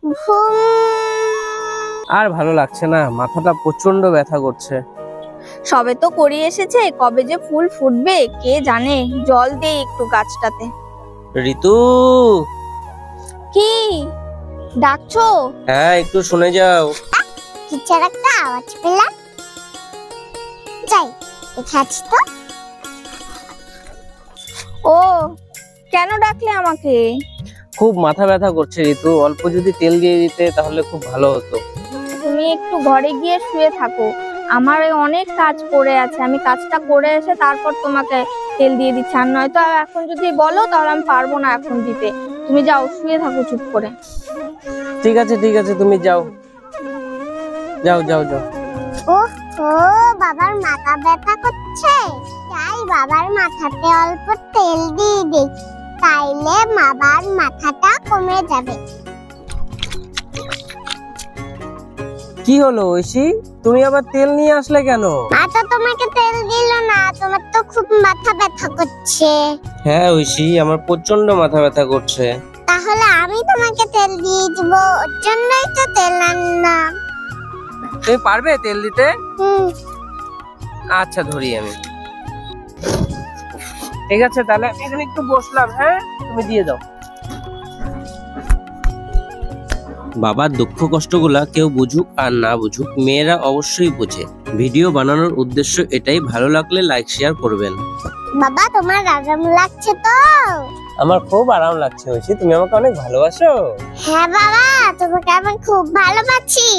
ঘুম। আর ভালো লাগছে না, মাথাটা প্রচন্ড ব্যথা করছে। সবে তো করি এসেছে, কবে যে ফুল ফুটবে কে জানে। জল দে একটু গাছটাতে। ঋতু, কি ডাকছো? হ্যাঁ একটু শুনে যাও। কিচ্ছার একটা আওয়াজ পেলাম, যাই দেখে আছি তো। ও, কেন ডাকলে আমাকে? খুব মাথা ব্যথা করছে ঋতু, অল্প যদি তেল দিয়ে দিতে তাহলে খুব ভালো হতো। তুমি একটু ঘরে গিয়ে শুয়ে থাকো, আমার অনেক কাজ পড়ে আছে, আমি কাজটা করে এসে তারপর তোমাকে তেল দিয়ে দিচ্ছি। আর নয়তো এখন যদি বলো তাহলে আমি পারবো না এখন দিতে। তুমি যাও, শুয়ে থাকো চুপ করে। ঠিক আছে ঠিক আছে, তুমি যাও যাও যাও যাও। ওহো, বাবার মাথা ব্যথা করছে, তাই বাবার মাথাতে অল্প তেল দিয়ে দিই, তাইলে বাবার মাথাটা কমে যাবে। কি হলো ঐশী, তুমি আবার তেল নিয়ে আসলে কেন? মাথা তোমাকে তেল দিল না, তোমার তো খুব মাথা ব্যথা করছে। হ্যাঁ ঐশী, আমার প্রচন্ড মাথা ব্যথা করছে। তাহলে আমি তোমাকে তেল দিয়ে দিব, ওর জন্যই তো তেল আনলাম। তুমি পারবে তেল দিতে? হুম। আচ্ছা ধরি আমি। ঠিক আছে তাহলে আমি এখানে একটু বসলাম, হ্যাঁ তুমি দিয়ে দাও। বাবার দুঃখ কষ্টগুলা কেউ বুঝুক আর না বুঝুক, মেয়েরা অবশ্যই বোঝে। ভিডিও বানানোর উদ্দেশ্য এটাই, ভালো লাগলে লাইক শেয়ার করবেন। বাবা তোমার আরাম লাগছে তো? আমার খুব আরাম লাগছে ঐশী, তুমি আমাকে অনেক ভালোবাসো। হ্যাঁ বাবা, তোমাকে আমি খুব ভালোবাসি।